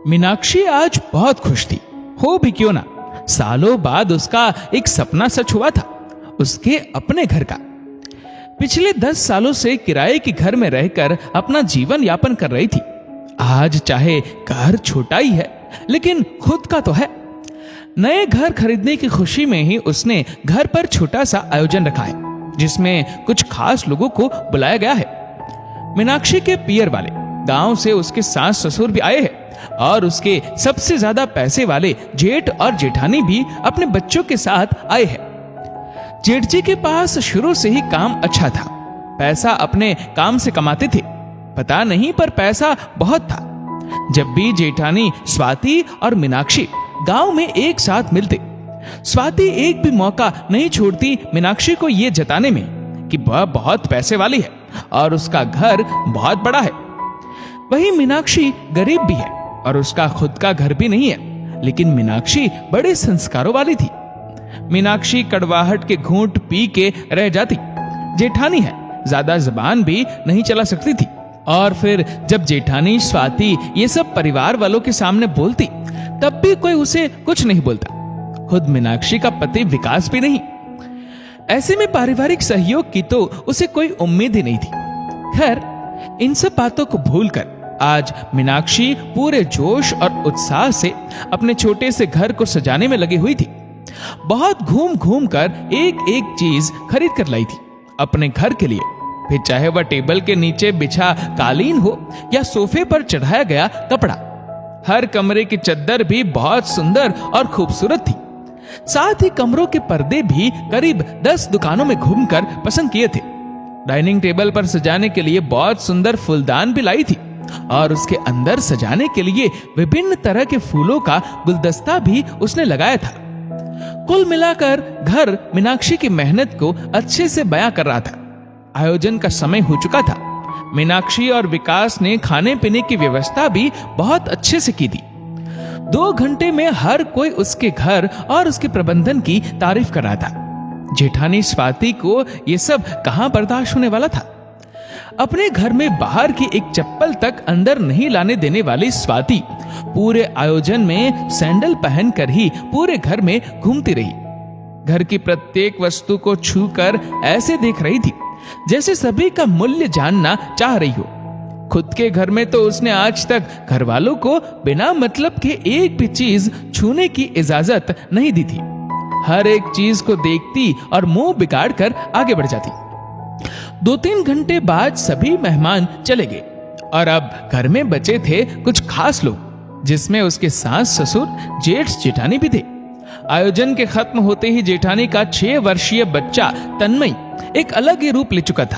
मीनाक्षी आज बहुत खुश थी, हो भी क्यों ना। सालों बाद उसका एक सपना सच हुआ था, उसके अपने घर का। पिछले 10 सालों से किराए के घर में रहकर अपना जीवन यापन कर रही थी। आज चाहे घर छोटा ही है, लेकिन खुद का तो है। नए घर खरीदने की खुशी में ही उसने घर पर छोटा सा आयोजन रखा है, जिसमें कुछ खास लोगों को बुलाया गया है। मीनाक्षी के पियर वाले गांव से उसके सास ससुर भी आए हैं, और उसके सबसे ज्यादा पैसे वाले जेठ और जेठानी भी अपने बच्चों के साथ आए हैं। जेठ जी के पास शुरू से ही काम अच्छा था, पैसा अपने काम से कमाते थे, पता नहीं पर पैसा बहुत था। जब भी जेठानी स्वाति और मीनाक्षी गांव में एक साथ मिलते, स्वाति एक भी मौका नहीं छोड़ती मीनाक्षी को यह जताने में कि वह बहुत पैसे वाली है और उसका घर बहुत बड़ा है। वही मीनाक्षी गरीब भी है और उसका खुद का घर भी नहीं है, लेकिन मीनाक्षी बड़े संस्कारों वाली थी। मीनाक्षी कड़वाहट के घूंट पी के रह जाती। जेठानी है, ज्यादा जुबान भी नहीं चला सकती थी, और फिर जब जेठानी स्वाति ये सब परिवार वालों के सामने बोलती, तब भी कोई उसे कुछ नहीं बोलता। खुद मीनाक्षी का पति विकास भी नहीं। ऐसे में पारिवारिक सहयोग की तो उसे कोई उम्मीद ही नहीं थी। खैर, इन सब बातों को भूलकर आज मीनाक्षी पूरे जोश और उत्साह से अपने छोटे से घर को सजाने में लगी हुई थी। बहुत घूम घूम कर एक एक चीज खरीद कर लाई थी अपने घर के लिए, फिर चाहे वह टेबल के नीचे बिछा कालीन हो या सोफे पर चढ़ाया गया कपड़ा। हर कमरे की चद्दर भी बहुत सुंदर और खूबसूरत थी। साथ ही कमरों के पर्दे भी करीब 10 दुकानों में घूमकर पसंद किए थे। डाइनिंग टेबल पर सजाने के लिए बहुत सुंदर फूलदान भी लाई थी, और उसके अंदर सजाने के लिए विभिन्न तरह के फूलों का गुलदस्ता भी उसने लगाया था। कुल मिलाकर घर मीनाक्षी की मेहनत को अच्छे से बयां कर रहा था। आयोजन का समय हो चुका था। मीनाक्षी और विकास ने खाने पीने की व्यवस्था भी बहुत अच्छे से की थी। 2 घंटे में हर कोई उसके घर और उसके प्रबंधन की तारीफ कर रहा था। जेठानी स्वाति को यह सब कहां बर्दाश्त होने वाला था। अपने घर में बाहर की एक चप्पल तक अंदर नहीं लाने देने वाली स्वाति पूरे आयोजन में सैंडल पहनकर ही पूरे घर में घूमती रही। घर की प्रत्येक वस्तु को छूकर ऐसे देख रही थी जैसे सभी का मूल्य जानना चाह रही हो। खुद के घर में तो उसने आज तक घर वालों को बिना मतलब के एक भी चीज छूने की इजाजत नहीं दी थी। हर एक चीज को देखती और मुंह बिगाड़ कर आगे बढ़ जाती। 2-3 घंटे बाद सभी मेहमान चले गए, और अब घर में बचे थे कुछ खास लोग, जिसमें उसके सास ससुर जेठ जेठानी भी थे। आयोजन के खत्म होते ही जेठानी का 6 वर्षीय बच्चा तन्मय एक अलग ही रूप ले चुका था।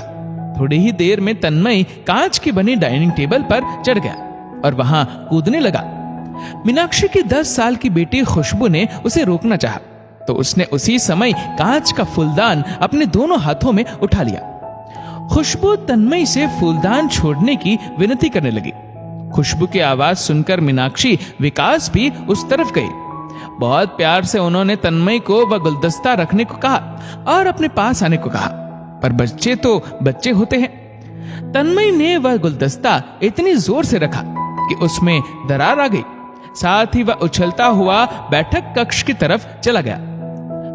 थोड़ी ही देर में तन्मय कांच की बनी डाइनिंग टेबल पर चढ़ गया और वहां कूदने लगा। मीनाक्षी की 10 साल की बेटी खुशबू ने उसे रोकना चाहा, तो उसने उसी समय कांच का फूलदान अपने दोनों हाथों में उठा लिया। खुशबू तन्मय से फूलदान छोड़ने की विनती करने लगी। खुशबू की आवाज सुनकर मीनाक्षी विकास भी उस तरफ गए। बहुत प्यार से उन्होंने तन्मय को वह गुलदस्ता रखने को कहा और अपने पास आने को कहा, पर बच्चे तो बच्चे होते हैं। तन्मय ने वह गुलदस्ता इतनी जोर से रखा कि उसमें दरार आ गई। साथ ही वह उछलता हुआ बैठक कक्ष की तरफ चला गया।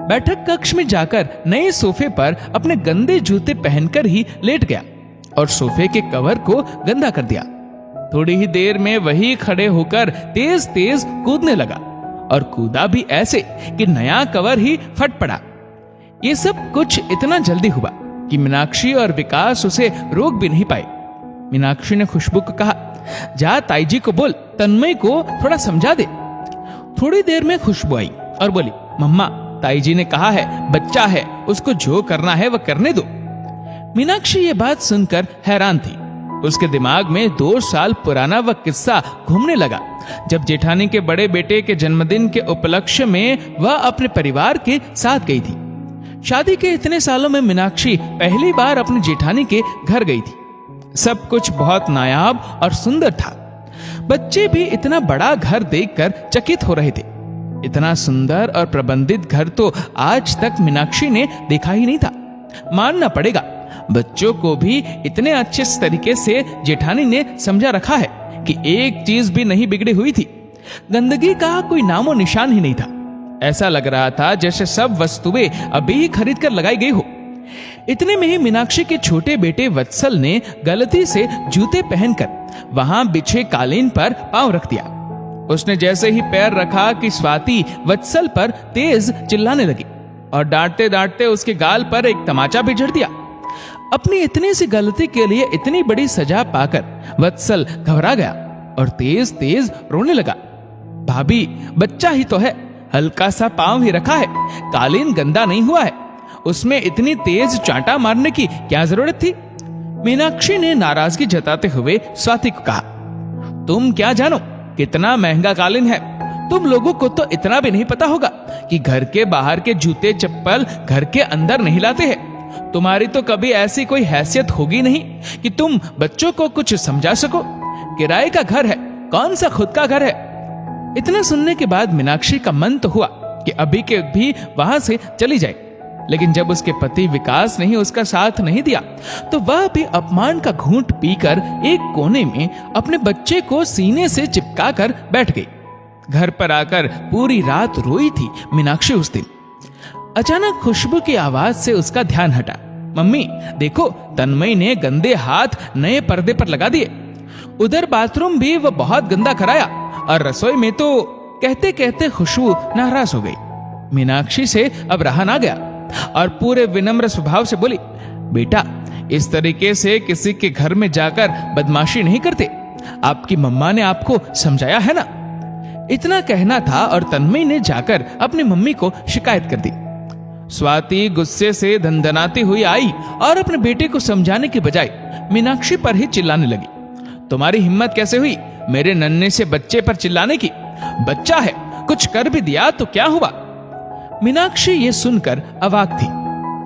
बैठक कक्ष में जाकर नए सोफे पर अपने गंदे जूते पहनकर ही लेट गया और सोफे के कवर को गंदा कर दिया। थोड़ी ही देर में वही खड़े होकर तेज तेज कूदने लगा, और कूदा भी ऐसे कि नया कवर ही फट पड़ा। ये सब कुछ इतना जल्दी हुआ कि मीनाक्षी और विकास उसे रोक भी नहीं पाए। मीनाक्षी ने खुशबू को कहा, जा ताई जी को बोल तन्मय को थोड़ा समझा दे। थोड़ी देर में खुशबू आई और बोली, मम्मा ताई जी ने कहा है बच्चा है, उसको जो करना है वह करने दो। मीनाक्षी ये बात सुनकर हैरान थी। उसके दिमाग में 2 साल पुराना वह किस्सा घूमने लगा, जब जेठानी के बड़े बेटे के जन्मदिन के उपलक्ष्य में वह अपने परिवार के साथ गई थी। शादी के इतने सालों में मीनाक्षी पहली बार अपनी जेठानी के घर गई थी। सब कुछ बहुत नायाब और सुंदर था। बच्चे भी इतना बड़ा घर देखकर चकित हो रहे थे। इतना सुंदर और प्रबंधित घर तो आज तक मीनाक्षी ने देखा ही नहीं था। मानना पड़ेगा, बच्चों को भी इतने अच्छे तरीके से जेठानी ने समझा रखा है कि एक चीज भी नहीं बिगड़ी हुई थी। गंदगी का कोई नामो निशान ही नहीं था। ऐसा लग रहा था जैसे सब वस्तुएं अभी ही खरीद कर लगाई गई हो। इतने में ही मीनाक्षी के छोटे बेटे वत्सल ने गलती से जूते पहनकर वहां बिछे कालीन पर पांव रख दिया। उसने जैसे ही पैर रखा कि स्वाति वत्सल पर तेज चिल्लाने लगी और डांटते डांटते उसके गाल पर एक तमाचा भी जड़ दिया। अपनी इतनी सी गलती के लिए इतनी बड़ी सजा पाकर वत्सल घबरा गया और तेज तेज रोने लगा। भाभी, बच्चा ही तो है, हल्का सा पांव ही रखा है, कालीन गंदा नहीं हुआ है, उसमें इतनी तेज चांटा मारने की क्या जरूरत थी? मीनाक्षी ने नाराजगी जताते हुए स्वाति को कहा, तुम क्या जानो कितना महंगा कालीन है? तुम लोगों को तो इतना भी नहीं पता होगा कि घर के बाहर के जूते चप्पल घर के अंदर नहीं लाते हैं। तुम्हारी तो कभी ऐसी कोई हैसियत होगी नहीं कि तुम बच्चों को कुछ समझा सको। किराए का घर है, कौन सा खुद का घर है? इतना सुनने के बाद मीनाक्षी का मन तो हुआ कि अभी के भी वहां से चली जाए, लेकिन जब उसके पति विकास ने ही उसका साथ नहीं दिया तो वह भी अपमान का घूंट पीकर एक कोने में अपने बच्चे को सीने से चिपका कर बैठ गई। घर पर आकर पूरी रात रोई थी मीनाक्षी उस दिन। अचानक खुशबू की आवाज से उसका ध्यान हटा। मम्मी देखो, तन्मय ने गंदे हाथ नए पर्दे पर लगा दिए। उधर बाथरूम भी वह बहुत गंदा कराया और रसोई में तो कहते कहते खुशबू नाराज हो गई। मीनाक्षी से अब रहा ना गया और पूरे विनम्र स्वभाव से बोली, बेटा इस तरीके से किसी के घर में जाकर बदमाशी नहीं करते, आपकी मम्मा ने आपको समझाया है ना। इतना कहना था और तन्मय ने जाकर अपनी मम्मी को शिकायत कर दी। स्वाति गुस्से से धनधनाती हुई आई और अपने बेटे को समझाने के बजाय मीनाक्षी पर ही चिल्लाने लगी। तुम्हारी हिम्मत कैसे हुई मेरे नन्हे से बच्चे पर चिल्लाने की? बच्चा है, कुछ कर भी दिया तो क्या हुआ? मीनाक्षी ये सुनकर अवाक थी।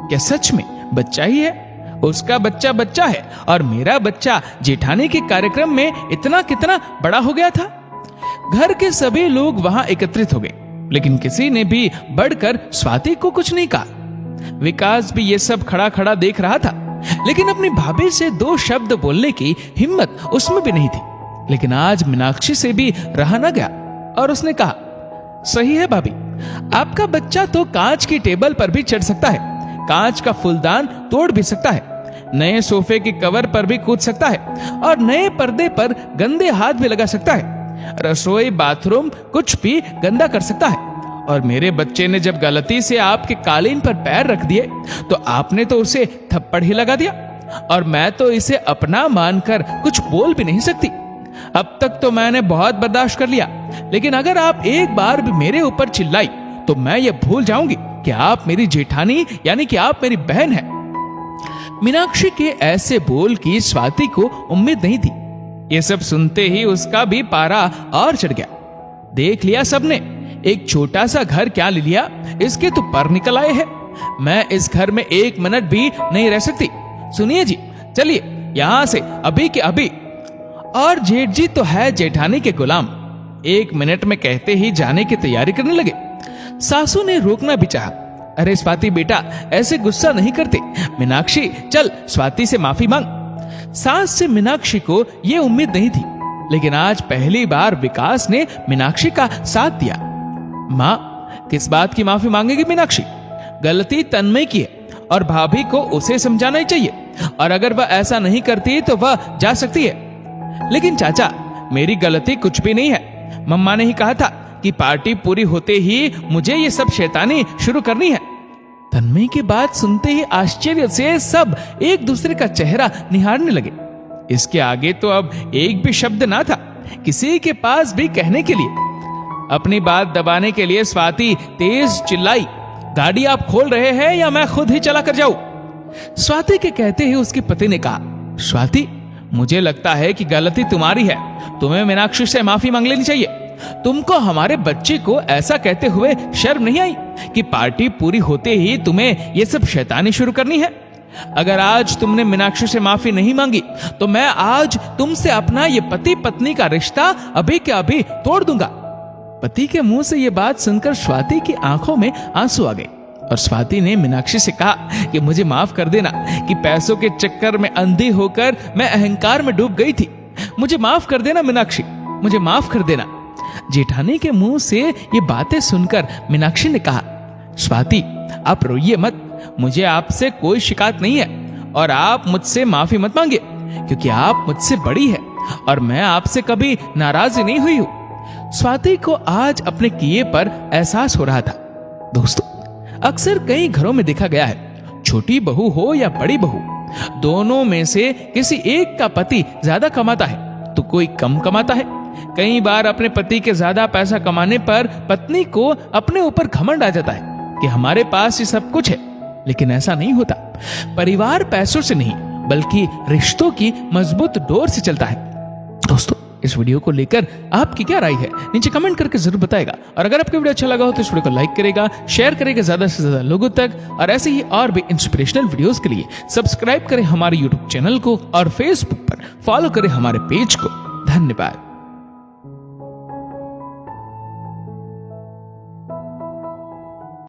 क्या सच में बच्चा ही है? उसका बच्चा बच्चा है और मेरा बच्चा जेठानी के कार्यक्रम में इतना कितना बड़ा हो गया था। घर के सभी लोग वहां एकत्रित हो गए, लेकिन किसी ने भी बढ़कर स्वाति को कुछ नहीं कहा। विकास भी ये सब खड़ा खड़ा देख रहा था, लेकिन अपनी भाभी से दो शब्द बोलने की हिम्मत उसमें भी नहीं थी। लेकिन आज मीनाक्षी से भी रहा न गया और उसने कहा, सही है भाभी, आपका बच्चा तो कांच की टेबल पर भी चढ़ सकता है, कांच का फूलदान तोड़ भी सकता है, नए सोफे के कवर पर भी कूद सकता है और नए पर्दे पर गंदे हाथ भी लगा सकता है, रसोई बाथरूम कुछ भी गंदा कर सकता है। और मेरे बच्चे ने जब गलती से आपके कालीन पर पैर रख दिए तो आपने तो उसे थप्पड़ ही लगा दिया और मैं तो इसे अपना मानकर कुछ बोल भी नहीं सकती। अब तक तो मैंने बहुत बर्दाश्त कर लिया, लेकिन अगर आप एक बार भी मेरे ऊपर चिल्लाई तो मैं ये भूल जाऊंगी कि आप मेरी जेठानी यानी कि आप मेरी बहन है। मीनाक्षी के ऐसे बोल की स्वाति को उम्मीद नहीं थी। ये सब सुनते ही उसका भी पारा और चढ़ गया। देख लिया सबने, एक छोटा सा घर क्या ले लिया, इसके तो पर निकल आए हैं। मैं इस घर में एक मिनट भी नहीं रह सकती। सुनिए जी, चलिए यहां से अभी के अभी। और जेठ जी तो है जेठानी के गुलाम, एक मिनट में कहते ही जाने की तैयारी करने लगे। सासू ने रोकना भी चाहा। अरे स्वाति बेटा, ऐसे गुस्सा नहीं करते। मीनाक्षी चल स्वाति से माफी मांग। सास से मीनाक्षी को यह उम्मीद नहीं थी, लेकिन आज पहली बार विकास ने मीनाक्षी का साथ दिया। माँ, किस बात की माफी मांगेगी मीनाक्षी? गलती तन्मय की है और भाभी को उसे समझाना ही चाहिए, और अगर वह ऐसा नहीं करती तो वह जा सकती है। लेकिन चाचा, मेरी गलती कुछ भी नहीं है। मम्मा ने ही कहा था कि पार्टी पूरी होते ही मुझे ये सब शैतानी शुरू करनी है। तन्मय की बात सुनते ही आश्चर्य से सब एक दूसरे का चेहरा निहारने लगे। इसके आगे तो अब एक भी शब्द ना था किसी के पास भी कहने के लिए। अपनी बात दबाने के लिए स्वाति तेज चिल्लाई, गाड़ी आप खोल रहे हैं या मैं खुद ही चला कर जाऊं? स्वाति के कहते ही उसके पति ने कहा, स्वाति, मुझे लगता है कि गलती तुम्हारी है, तुम्हें मीनाक्षी से माफी मांग लेनी चाहिए। तुमको हमारे बच्चे को ऐसा कहते हुए शर्म नहीं आई कि पार्टी पूरी होते ही तुम्हें ये सब शैतानी शुरू करनी है? अगर आज तुमने मीनाक्षी से माफी नहीं मांगी तो मैं आज तुमसे अपना ये पति पत्नी का रिश्ता अभी के अभी तोड़ दूंगा। पति के मुंह से ये बात सुनकर स्वाति की आंखों में आंसू आ गए और स्वाति ने मीनाक्षी से कहा कि मुझे माफ कर देना कि पैसों के चक्कर में अंधी होकर मैं अहंकार में डूब गई थी। मुझे माफ कर देना मीनाक्षी, मुझे माफ कर देना। जेठानी के मुंह से ये बातें सुनकर मीनाक्षी ने कहा, स्वाति आप रोइए मत, मुझे आपसे कोई शिकायत नहीं है और आप मुझसे माफी मत मांगिए क्योंकि आप मुझसे बड़ी है और मैं आपसे कभी नाराज नहीं हुई हूं। स्वाति को आज अपने किए पर एहसास हो रहा था। दोस्तों, अक्सर कई घरों में देखा गया है, छोटी बहू हो या बड़ी बहू, दोनों में से किसी एक का पति ज्यादा कमाता है तो कोई कम कमाता है। कई बार अपने पति के ज्यादा पैसा कमाने पर पत्नी को अपने ऊपर घमंड आ जाता है कि हमारे पास ये सब कुछ है, लेकिन ऐसा नहीं होता। परिवार पैसों से नहीं बल्कि रिश्तों की मजबूत डोर से चलता है। दोस्तों, इस वीडियो को लेकर आपकी क्या राय है नीचे कमेंट करके जरूर बताएगा। और अगर आपको वीडियो अच्छा लगा हो तो इस वीडियो को लाइक करेगा, शेयर करेगा ज्यादा से ज्यादा लोगों तक। और ऐसे ही और भी इंस्पिरेशनल वीडियोस के लिए सब्सक्राइब करें हमारे यूट्यूब चैनल को और फेसबुक पर फॉलो करें हमारे पेज को। धन्यवाद।